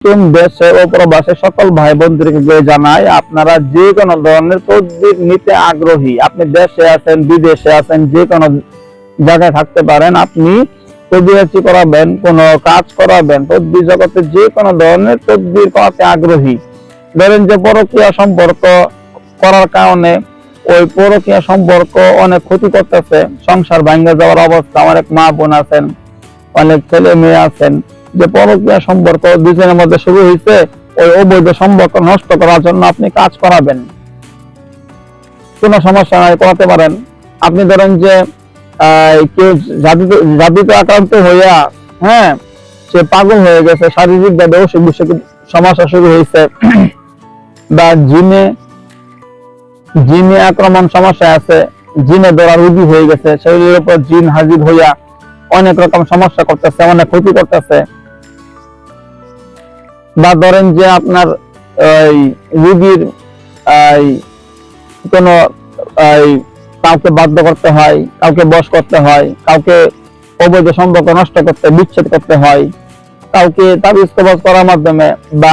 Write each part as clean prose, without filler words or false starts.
দেশে ও প্রবাসে সকল ভাই বোনদেরকে জানাই, আপনারা যে কোনো ধরনের তদবির নিতে আগ্রহী, আপনি দেশে আছেন বিদেশে আছেন যে কোনো জায়গায় থাকতে পারেন, আপনি তদবিরাজি করাবেন, কোনো কাজ করাবেন, তদবির জগতে যে কোনো ধরনের তদবির করাতে আগ্রহী। ধরেন যে পরকীয়া সম্পর্ক করার কারণে ওই পরকীয়া সম্পর্ক অনেক ক্ষতি করতেছে, সংসার ভাঙ্গা যাওয়ার অবস্থা, অনেক মা বোন আছেন, অনেক ছেলে মেয়ে আছেন যে পরকীয়া সম্পর্ক দুজনের মধ্যে শুরু হয়েছে, ওই অবৈধ সম্পর্ক নষ্ট করার জন্য আপনি কাজ করাবেন, কোনো সমস্যা নাই, করাতে পারেন। আপনি ধরেন যে কেউ জাতিতে আক্রান্ত হইয়া সে পাগল হয়ে গেছে, শারীরিক ভাবে অসুখ বিসুখ সমস্যা শুরু হয়েছে, বা জিনে আক্রমণ সমস্যা আছে, জিনে ধরা রোগী হয়ে গেছে, শরীরের উপর জিন হাজির হইয়া অনেক রকম সমস্যা করতেছে, অনেক ক্ষতি করতেছে। বা ধরেন যে আপনার রোগীর কোন কাউকে বাধ্য করতে হয়, কাউকে বশ করতে হয়, কাউকে অবৈধ সম্পর্ক নষ্ট করতে বিচ্ছেদ করতে হয়, কাউকে তাবিজ কবজ করার মাধ্যমে, বা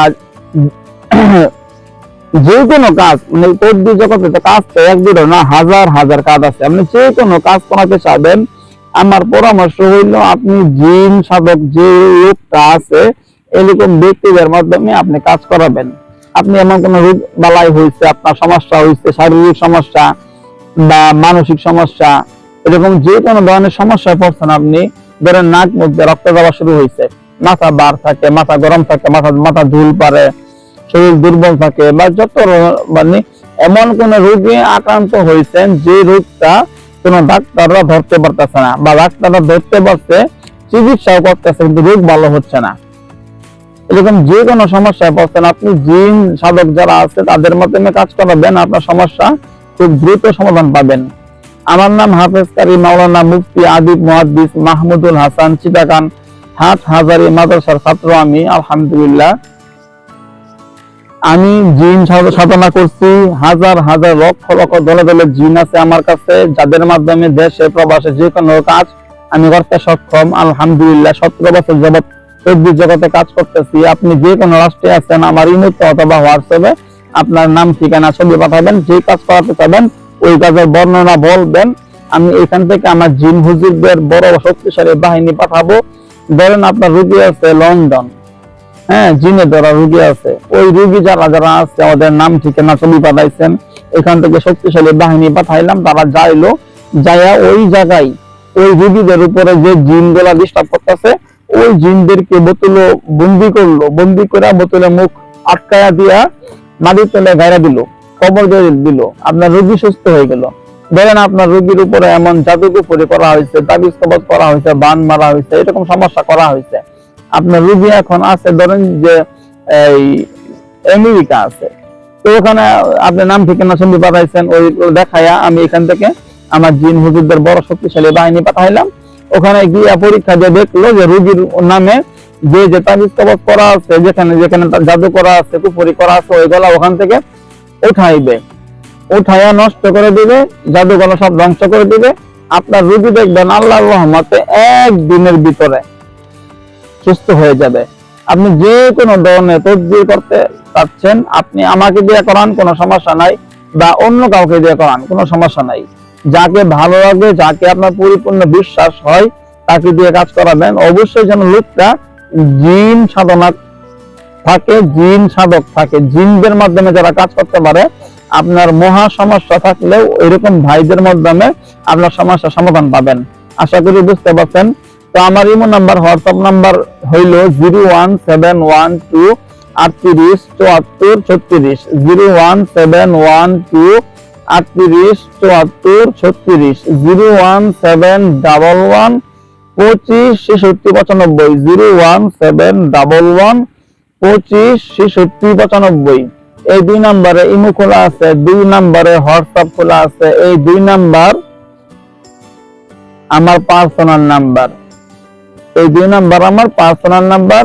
যে কোনো কাজ, মানে তদবির জগতে তো কাজ তো এক দুটো না, হাজার হাজার কাজ আছে। আপনি যে কোনো কাজ করাতে চাবেন, আমার পরামর্শ হইল আপনি জিন সাধক যে লোকটা আছে এরকম ব্যক্তিদের মাধ্যমে আপনি কাজ করাবেন। আপনি এমন কোন রোগ বালাই হয়েছে, আপনার সমস্যা হয়েছে, শারীরিক সমস্যা বা মানসিক সমস্যা, এরকম যে কোনো ধরনের সমস্যায় পড়ছেন আপনি, ধরেন নাক মধ্যে রক্ত যাওয়া শুরু হয়েছে, মাথা বার থাকে, মাথা গরম থাকে, মাথা ঝুল পারে, শরীর দুর্বল থাকে, বা যত মানে এমন কোন রোগে আক্রান্ত হয়েছেন যে রোগটা কোন ডাক্তাররা ধরতে পারতেছে না, বা ডাক্তাররা ধরতে পারছে, চিকিৎসাও করতেছে, কিন্তু রোগ ভালো হচ্ছে না, এরকম যে কোনো সমস্যায় পড়ছেন আপনি, জিন সাধক যারা আছে তাদের মাধ্যমে কাজ করাবেন, আপনার সমস্যা খুব দ্রুত সমাধান পাবেন। আমার নাম হাফেজ কারি মাওলানা মুফতি আদিব মুহাদ্দিস মাহমুদুল হাসান, চিটাগাং হাটহাজারী মাদ্রাসার ছাত্র আমি। আলহামদুলিল্লাহ, আমি জিন সাধনা করছি, হাজার হাজার লক্ষ লক্ষ দলে দলে জিন আছে আমার কাছে, যাদের মাধ্যমে দেশে প্রবাসে যে কোনো কাজ আমি করতে সক্ষম। আলহামদুলিল্লাহ, 17 বছর যাবত তদবির জগতে কাজ করতেছি। আপনি যে কোনো রাষ্ট্রে আছেন, আমার ইমোতে অথবা হোয়াটসঅ্যাপে আপনার নাম ঠিকানা ছবি পাঠাবেন, যে কাজ করাতে চাবেন ওই কাজের বর্ণনা বলবেন, আমি এখান থেকে আমার জিন হুজুরদের বড় শক্তিশালী বাহিনী পাঠাবো। ধরেন আপনার রোগী আছে লন্ডন, জিনে ধরা রোগী আছে, ওই রোগী যারা যারা আছে আমাদের নাম ঠিকানা ছবি পাঠাইছেন, এখান থেকে শক্তিশালী বাহিনী পাঠাইলাম, তারা যাইলো, যাইয়া ওই জায়গায় ওই রোগীদের উপরে যে জিন গুলা ডিস্টার্ব করতেছে ওই জিনদেরকে বোতলে বন্দি করলো, বন্দি করে বোতলে মুখ আটকায়া দিয়া মাটির তলে গায়রা দিল, কবর দিয়ে দিল, আপনার রোগী সুস্থ হয়ে গেল। ধরেন আপনার রোগীর উপরে এমন জাদুকুফরি করা হয়েছে, তাবিজ কবজ করা হয়েছে, বান মারা হয়েছে, এরকম সমস্যা করা হয়েছে, আপনার রোগী এখন আছে ধরেন যে এই আমেরিকা আছে, তো ওখানে আপনি নাম ঠিকানা ছবি পাঠাইছেন, ওই দেখায়া আমি এখান থেকে আমার জিন হুজুরদের বড় শক্তিশালী বাহিনী পাঠাইলাম, ওখানে গিয়ে পরীক্ষা দিয়ে দেখলো যে রোগীর নামে যে যে তাবিজ কবজ করা আছে, যেখানে যেখানে জাদু করা আছে, কুফরি করা আছে, ওইগুলা ওখান থেকে উঠাইয়া নষ্ট করে দিবে, জাদুগুলো সব ধ্বংস করে দিবে। আপনার রোগী দেখবেন আল্লাহর রহমতে একদিনের ভিতরে সুস্থ হয়ে যাবে। আপনি যে কোনো ধরনের তদবির করতে চাচ্ছেন, আপনি আমাকে দিয়ে করান, কোনো সমস্যা নাই, বা অন্য কাউকে দিয়ে করান, কোনো সমস্যা নাই, যাকে ভালো লাগে, যাকে আপনার পরিপূর্ণ বিশ্বাস হয় তাকে দিয়ে কাজ করাবেন। অবশ্যই যেন লোকটা জিন সাধনা থাকে, জিন সাধক থাকে, জিনদের মাধ্যমে যারা কাজ করতে পারে। আপনার মহা সমস্যা থাকলেও এরকম ভাইদের মাধ্যমে আপনার সমস্যার সমাধান পাবেন, আশা করি বুঝতে পারছেন। তো আমার ইমো নাম্বার, হোয়াটসঅ্যাপ নাম্বার হইল 01712 38 74 36, 01712 38 74 36, 01711 25 66 95, 01711 25 66 95। এই 2 নম্বরে ইমো খোলা আছে, 2 নম্বরে হোয়াটসঅ্যাপ খোলা আছে। এই 2 নাম্বার আমার পার্সোনাল নাম্বার, এই 2 নাম্বার আমার পার্সোনাল নাম্বার,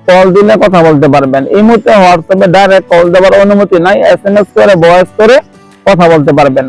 কল দিলে কথা বলতে পারবেন। ইমোতে হোয়াটসঅ্যাপে ডাইরেক্ট কল দেওয়ার অনুমতি নাই, SMS করে ভয়েস করে কথা বলতে পারবেন।